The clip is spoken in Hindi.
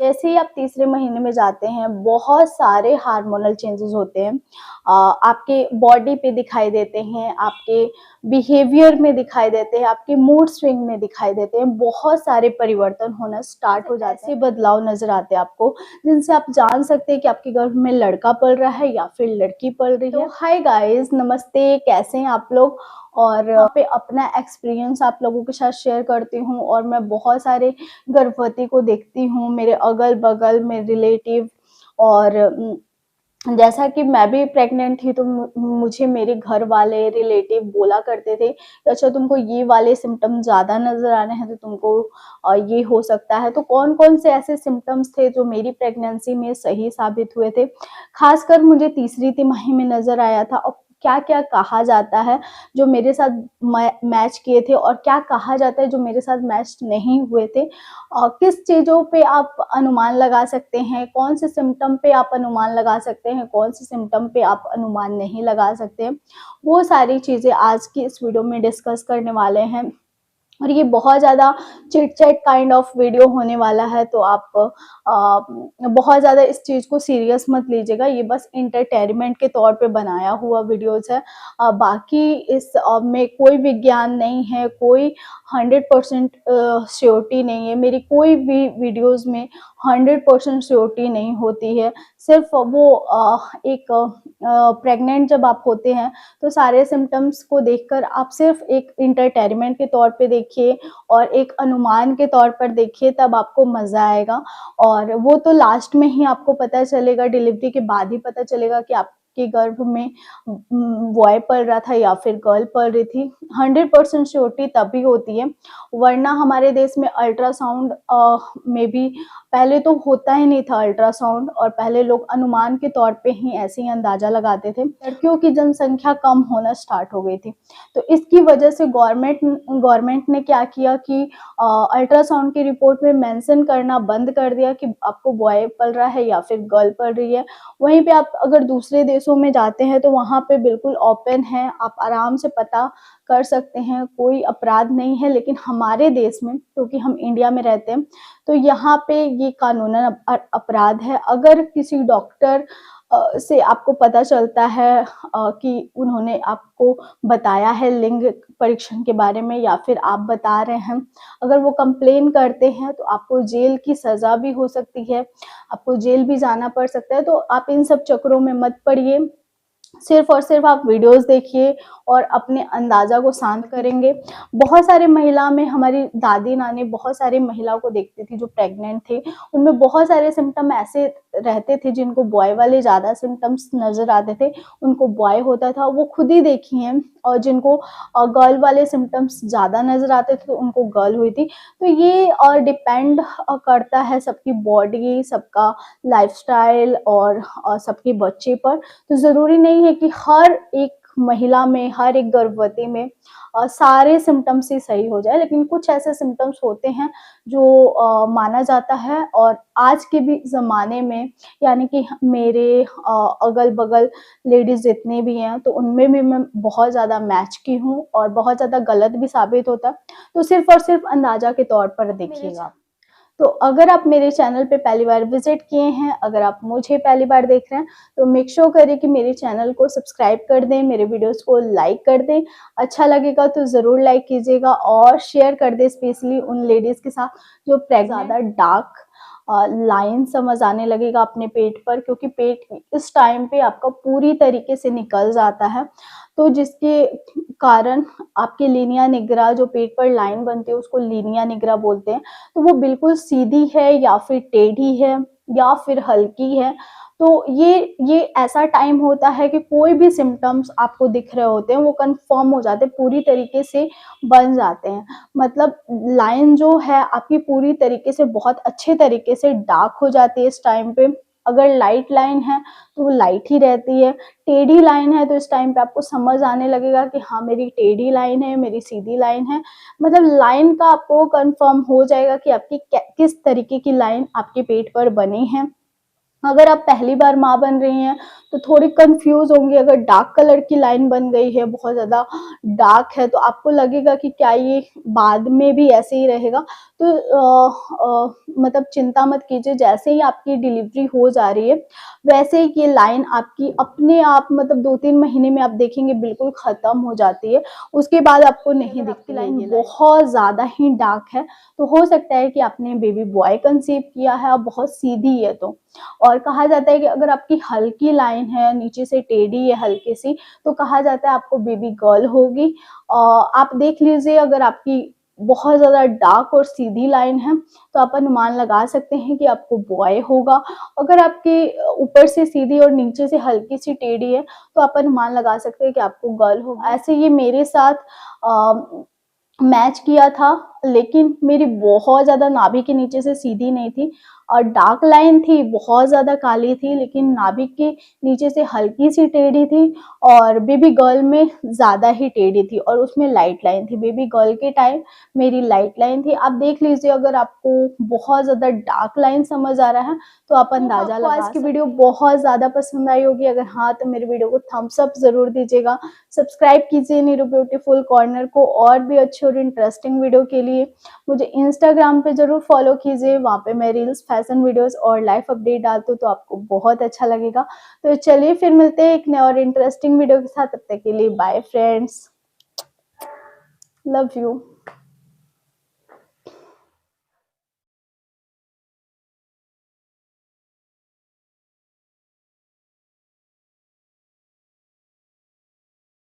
जैसे ही आप तीसरे महीने में जाते हैं, बहुत सारे हार्मोनल चेंजेस होते हैं। आपके बॉडी पे दिखाई देते हैं, आपके बिहेवियर में दिखाई देते हैं, आपके मूड स्विंग में दिखाई देते हैं। बहुत सारे परिवर्तन होना स्टार्ट हो जाते हैं, ऐसे बदलाव नजर आते हैं आपको, जिनसे आप जान सकते हैं कि आपके गर्भ में लड़का पल रहा है या फिर लड़की पल रही है। तो हाय गाइस, नमस्ते, कैसे हैं आप लोग। और यहाँ पे अपना एक्सपीरियंस आप लोगों के साथ शेयर करती हूँ। और मैं बहुत सारे गर्भवती को देखती हूँ मेरे अगल बगल में, रिलेटिव। और जैसा कि मैं भी प्रेग्नेंट थी, तो मुझे मेरे घर वाले रिलेटिव बोला करते थे कि अच्छा, तुमको ये वाले सिम्टम ज़्यादा नज़र आ रहे हैं तो तुमको ये हो सकता है। तो कौन कौन से ऐसे सिम्टम्स थे जो मेरी प्रेगनेंसी में सही साबित हुए थे, खासकर मुझे तीसरी तिमाही में नज़र आया था। और क्या क्या कहा जाता है जो मेरे साथ मैच किए थे, और क्या कहा जाता है जो मेरे साथ मैच नहीं हुए थे। किस चीज़ों पे आप अनुमान लगा सकते हैं, कौन से सिम्टम पे आप अनुमान लगा सकते हैं, कौन से सिम्टम पे आप अनुमान नहीं लगा सकते, वो सारी चीज़ें आज की इस वीडियो में डिस्कस करने वाले हैं। और ये बहुत ज़्यादा chit chat kind of video होने वाला है, तो आप बहुत ज़्यादा इस चीज़ को सीरियस मत लीजिएगा। ये बस इंटरटेनमेंट के तौर पे बनाया हुआ वीडियोज़ है। बाकी इस में कोई विज्ञान नहीं है, कोई 100% श्योरिटी नहीं है। मेरी कोई भी वीडियोज़ में 100% श्योरिटी नहीं होती है। सिर्फ वो एक प्रेग्नेंट जब आप होते हैं तो सारे सिम्टम्स को देखकर आप सिर्फ एक एंटरटेनमेंट के तौर पे देखिए और एक अनुमान के तौर पर देखिए, तब आपको मज़ा आएगा। और वो तो लास्ट में ही आपको पता चलेगा, डिलीवरी के बाद ही पता चलेगा कि आपके गर्भ में बॉय पल रहा था या फिर गर्ल पल रही थी। 100% श्योरिटी तभी होती है, वरना हमारे देश में अल्ट्रासाउंड में भी पहले तो होता ही नहीं था अल्ट्रासाउंड, और पहले लोग अनुमान के तौर पे ही ऐसे ही अंदाजा लगाते थे। लड़कियों की जनसंख्या कम होना स्टार्ट हो गई थी, तो इसकी वजह से गवर्नमेंट ने क्या किया कि अल्ट्रासाउंड की रिपोर्ट में मेंशन करना बंद कर दिया कि आपको बॉय पल रहा है या फिर गर्ल पल रही है। वहीं पे आप अगर दूसरे देशों में जाते हैं तो वहाँ पे बिल्कुल ओपन है, आप आराम से पता कर सकते हैं, कोई अपराध नहीं है। लेकिन हमारे देश में, क्योंकि हम इंडिया में रहते हैं, तो यहाँ पे ये कानूनन अपराध है। अगर किसी डॉक्टर से आपको पता चलता है कि उन्होंने आपको बताया है लिंग परीक्षण के बारे में, या फिर आप बता रहे हैं, अगर वो कंप्लेन करते हैं तो आपको जेल की सज़ा भी हो सकती है, आपको जेल भी जाना पड़ सकता है। तो आप इन सब चक्करों में मत पड़िए, सिर्फ और सिर्फ आप वीडियोस देखिए और अपने अंदाज़ा को शांत करेंगे। बहुत सारे महिला में, हमारी दादी नानी बहुत सारी महिलाओं को देखती थी जो प्रेग्नेंट थे, उनमें बहुत सारे सिम्टम ऐसे रहते थे जिनको बॉय वाले ज़्यादा सिम्टम्स नज़र आते थे, उनको बॉय होता था, वो खुद ही देखी हैं। और जिनको गर्ल वाले सिम्टम्स ज़्यादा नज़र आते थे तो उनको गर्ल हुई थी। तो ये और डिपेंड करता है सबकी बॉडी, सबका लाइफस्टाइल और सबके बच्चे पर। तो ज़रूरी नहीं है कि हर एक महिला में, हर एक गर्भवती में सारे सिम्टम्स ही सही हो जाए, लेकिन कुछ ऐसे सिम्टम्स होते हैं जो माना जाता है। और आज के भी ज़माने में, यानी कि मेरे अगल-बगल लेडीज़ जितनी भी हैं, तो उनमें भी मैं बहुत ज़्यादा मैच की हूँ और बहुत ज़्यादा गलत भी साबित होता है। तो सिर्फ़ और सिर्फ़ अंदाज़ा के तौर पर देखिएगा। तो अगर आप मेरे चैनल पे पहली बार विजिट किए हैं, अगर आप मुझे पहली बार देख रहे हैं, तो मेक श्योर करें कि मेरे चैनल को सब्सक्राइब कर दें, मेरे वीडियोस को लाइक कर दें। अच्छा लगेगा तो ज़रूर लाइक कीजिएगा और शेयर कर दें, स्पेशली उन लेडीज़ के साथ जो ज़्यादा डार्क लाइन समझ आने लगेगा अपने पेट पर, क्योंकि पेट इस टाइम पे आपका पूरी तरीके से निकल जाता है, तो जिसके कारण आपकी लीनिया निग्रा, जो पेट पर लाइन बनती है उसको लीनिया निग्रा बोलते हैं, तो वो बिल्कुल सीधी है या फिर टेढ़ी है या फिर हल्की है। तो ये ऐसा टाइम होता है कि कोई भी सिम्टम्स आपको दिख रहे होते हैं वो कंफर्म हो जाते हैं, पूरी तरीके से बन जाते हैं। मतलब लाइन जो है आपकी पूरी तरीके से, बहुत अच्छे तरीके से डार्क हो जाती है इस टाइम पे। अगर लाइट लाइन है तो वो लाइट ही रहती है, टेढ़ी लाइन है तो इस टाइम पे आपको समझ आने लगेगा कि हाँ, मेरी टेढ़ी लाइन है, मेरी सीधी लाइन है। मतलब लाइन का आपको कंफर्म हो जाएगा कि आपकी किस तरीके की लाइन आपके पेट पर बनी है। अगर आप पहली बार माँ बन रही हैं तो थोड़ी कंफ्यूज होंगी। अगर डार्क कलर की लाइन बन गई है, बहुत ज़्यादा डार्क है, तो आपको लगेगा कि क्या ये बाद में भी ऐसे ही रहेगा। तो मतलब चिंता मत कीजिए, जैसे ही आपकी डिलीवरी हो जा रही है वैसे ही ये लाइन आपकी अपने आप मतलब 2-3 महीने में आप देखेंगे बिल्कुल ख़त्म हो जाती है। उसके बाद आपको नहीं दिखती। लाइन बहुत ज़्यादा ही डार्क है, तो हो सकता है कि आपने बेबी बॉय कंसीव किया है और बहुत सीधी है तो। और कहा जाता है कि अगर आपकी हल्की लाइन है, नीचे से टेढ़ी है हल्की सी, तो कहा जाता है आपको बेबी गर्ल होगी। आप देख लीजिए, अगर आपकी बहुत ज़्यादा डार्क और सीधी लाइन है, तो आप अनुमान लगा सकते हैं कि आपको बॉय होगा। अगर आपकी ऊपर से सीधी और नीचे से हल्की सी टेढ़ी है, तो आप अनुमान लगा सकते हैं कि आपको गर्ल होगा। ऐसे ये मेरे साथ मैच किया था, लेकिन मेरी बहुत ज़्यादा नाभि के नीचे से सीधी नहीं थी और डार्क लाइन थी, बहुत ज़्यादा काली थी, लेकिन नाभि के नीचे से हल्की सी टेढ़ी थी। और बेबी गर्ल में ज़्यादा ही टेढ़ी थी और उसमें लाइट लाइन थी। बेबी गर्ल के टाइम मेरी लाइट लाइन थी। आप देख लीजिए, अगर आपको बहुत ज़्यादा डार्क लाइन समझ आ रहा है तो आप अंदाज़ा लगा सकते हैं। आज की वीडियो बहुत ज़्यादा पसंद आई होगी, अगर हाँ तो मेरी वीडियो को थम्स अप ज़रूर दीजिएगा। सब्सक्राइब कीजिए नीरू ब्यूटीफुल कॉर्नर को और भी अच्छे और इंटरेस्टिंग वीडियो के लिए। मुझे इंस्टाग्राम पे ज़रूर फॉलो कीजिए, वहाँ पे मैं रील्स, फैशन वीडियोस और लाइफ अपडेट डालती हूँ, तो आपको बहुत अच्छा लगेगा। तो चलिए फिर मिलते हैं एक नए और इंटरेस्टिंग वीडियो के साथ। तब तक के लिए बाय फ्रेंड्स, लव यू।